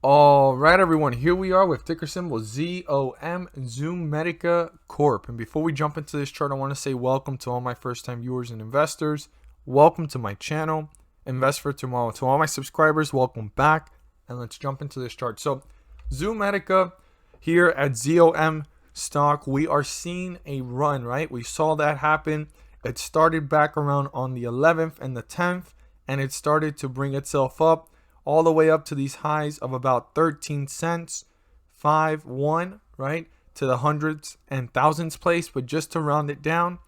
All right, everyone, here we are with ticker symbol ZOM, Zomedica Corp. And before we jump into this chart, I want to say welcome to all my first-time viewers and investors. Welcome to my channel, Invest for Tomorrow. To all my subscribers, welcome back. And let's jump into this chart. So, Zomedica here at ZOM stock, we are seeing a run, right? We saw that happen. It started back around on the 11th and the 10th, and it started to bring itself up all the way up to these highs of about 13 cents, 5-1, right, to the hundreds and thousands place. But just to round it down,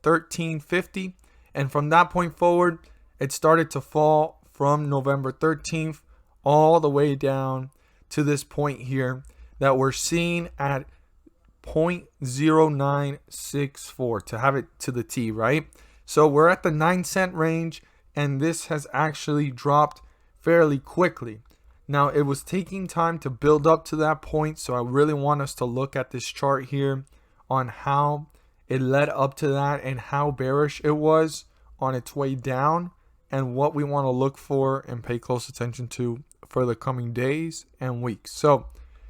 13.50. And from that point forward, it started to fall from November 13th all the way down to this point here that we're seeing at 0.0964 to have it to the T, right? So we're at the 9-cent range, and this has actually dropped fairly quickly. Now, it was taking time to build up to that point, so I really want us to look at this chart here on how it led up to that and how bearish it was on its way down, and what we want to look for and pay close attention to for the coming days and weeks. So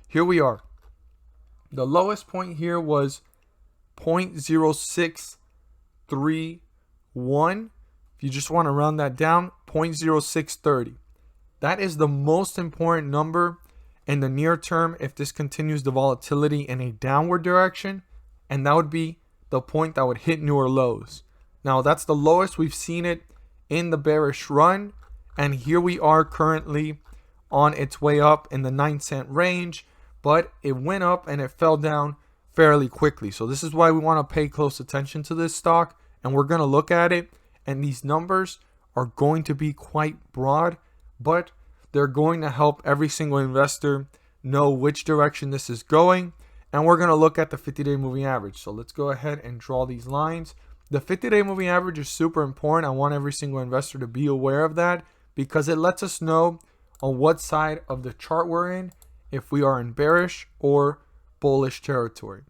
here we are. The lowest point here was 0.0631. If you just want to round that down, 0.0630. That is the most important number in the near term if this continues the volatility in a downward direction, and that would be the point that would hit newer lows. Now, that's the lowest we've seen it in the bearish run, and here we are currently on its way up in the 9-cent range, but it went up and it fell down fairly quickly. So this is why we want to pay close attention to this stock, and we're going to look at it, and these numbers are going to be quite broad, but they're going to help every single investor know which direction this is going. And we're going to look at the 50-day moving average. So let's go ahead and draw these lines. The 50-day moving average is super important. I want every single investor to be aware of that because it lets us know on what side of the chart we're in, if we are in bearish or bullish territory.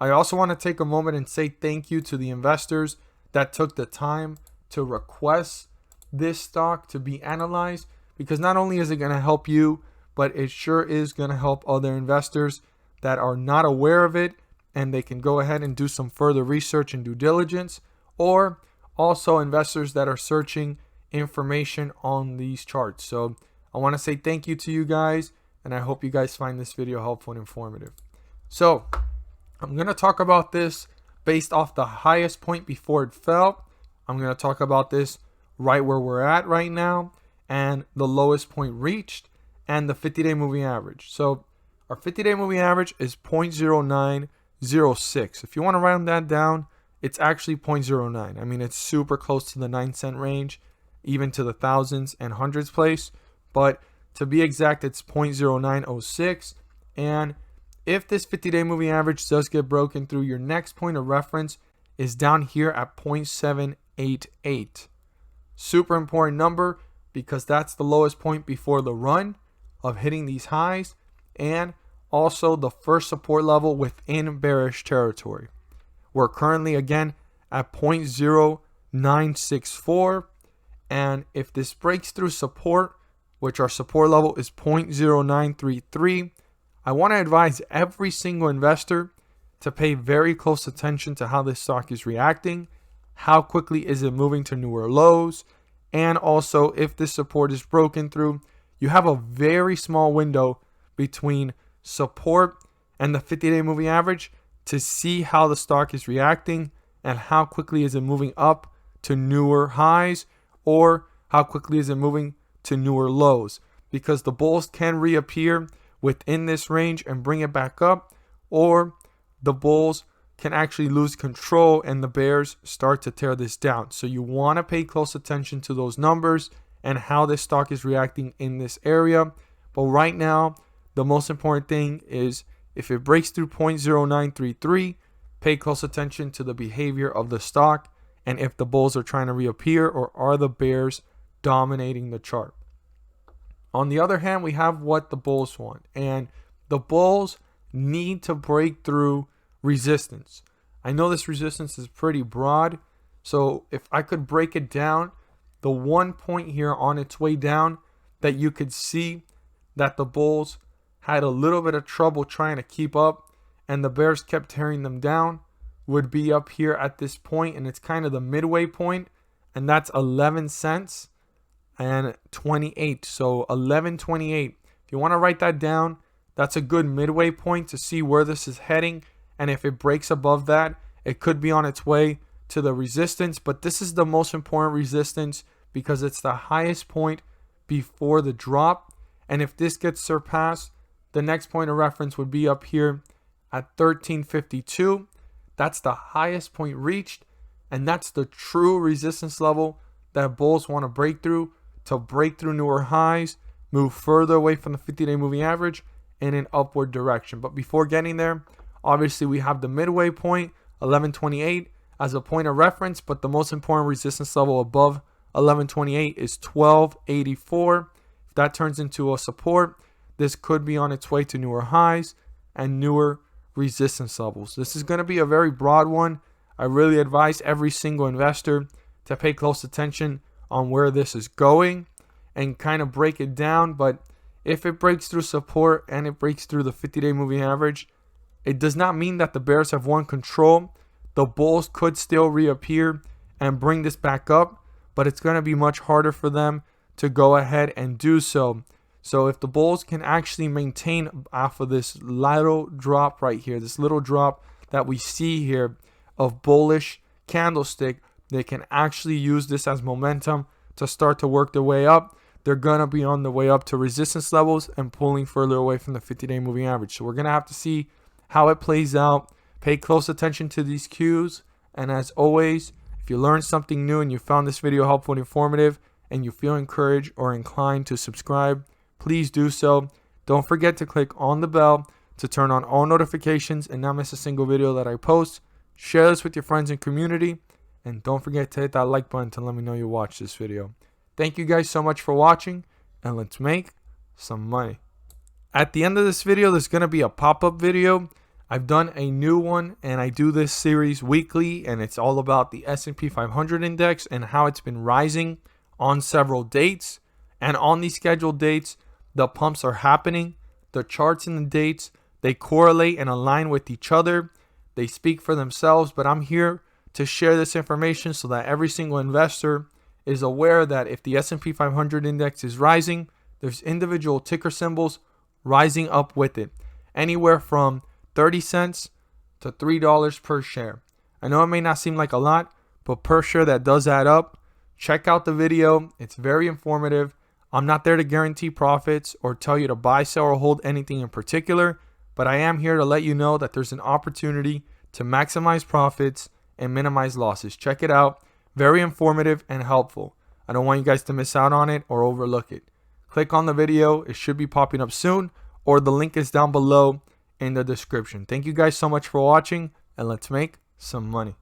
I also want to take a moment and say thank you to the investors that took the time to request this stock to be analyzed, because not only is it going to help you, but it sure is going to help other investors that are not aware of it, and they can go ahead and do some further research and due diligence, or also investors that are searching information on these charts. So I want to say thank you to you guys, and I hope you guys find this video helpful and informative. So I'm going to talk about this based off the highest point before it fell. I'm going to talk about this right where we're at right now, and the lowest point reached, and the 50-day moving average. So our 50-day moving average is 0.0906. If you want to round that down, it's actually 0.09. I mean, it's super close to the 9-cent range, even to the thousands and hundreds place. But to be exact, it's 0.0906. And if this 50-day moving average does get broken through, your next point of reference is down here at 0.788. Super important number, because that's the lowest point before the run of hitting these highs, and also the first support level within bearish territory. We're currently again at 0.0964, and if this breaks through support, which our support level is 0.0933, I want to advise every single investor to pay very close attention to how this stock is reacting, how quickly is it moving to newer lows, and also if this support is broken through, you have a very small window between support and the 50-day moving average to see how the stock is reacting and how quickly is it moving up to newer highs, or how quickly is it moving to newer lows, because the bulls can reappear within this range and bring it back up, or the bulls can actually lose control and the bears start to tear this down. So you want to pay close attention to those numbers and how this stock is reacting in this area. But right now, the most important thing is if it breaks through 0.0933, pay close attention to the behavior of the stock and if the bulls are trying to reappear or are the bears dominating the chart. On the other hand, we have what the bulls want, and the bulls need to break through resistance. I know this resistance is pretty broad, so if I could break it down, the one point here on its way down that you could see that the bulls had a little bit of trouble trying to keep up and the bears kept tearing them down would be up here at this point, and it's kind of the midway point, and that's 11 cents and 28. So 11.28. If you want to write that down, that's a good midway point to see where this is heading, and if it breaks above that, it could be on its way to the resistance. But this is the most important resistance because it's the highest point before the drop, and if this gets surpassed, the next point of reference would be up here at 13.52. That's the highest point reached, and that's the true resistance level that bulls want to break through newer highs, move further away from the 50-day moving average in an upward direction. But before getting there, obviously we have the midway point, 11.28, as a point of reference, but the most important resistance level above 11.28 is 12.84. If that turns into a support, this could be on its way to newer highs and newer resistance levels. This is going to be a very broad one. I really advise every single investor to pay close attention on where this is going and kind of break it down. But if it breaks through support and it breaks through the 50-day moving average, it does not mean that the bears have won control. The bulls could still reappear and bring this back up, but it's going to be much harder for them to go ahead and do so. So if the bulls can actually maintain off of this little drop right here, this little drop that we see here of bullish candlestick, they can actually use this as momentum to start to work their way up. They're going to be on the way up to resistance levels and pulling further away from the 50-day moving average. So we're going to have to see how it plays out. Pay close attention to these cues. And as always, if you learned something new and you found this video helpful and informative and you feel encouraged or inclined to subscribe, please do so. Don't forget to click on the bell to turn on all notifications and not miss a single video that I post. Share this with your friends and community. And don't forget to hit that like button to let me know you watched this video. Thank you guys so much for watching, and let's make some money. At the end of this video, there's going to be a pop-up video. I've done a new one, and I do this series weekly, and it's all about the S&P 500 index and how it's been rising on several dates. And on these scheduled dates, the pumps are happening. The charts and the dates, they correlate and align with each other. They speak for themselves, but I'm here to share this information so that every single investor is aware that if the S&P 500 index is rising, there's individual ticker symbols rising up with it, anywhere from 30 cents to $3 per share. I know it may not seem like a lot, but per share that does add up. Check out the video. It's very informative. I'm not there to guarantee profits or tell you to buy, sell, or hold anything in particular, but I am here to let you know that there's an opportunity to maximize profits and minimize losses. Check it out. Very informative and helpful. I don't want you guys to miss out on it or overlook it. Click on the video. It should be popping up soon, or the link is down below in the description. Thank you guys so much for watching, and let's make some money.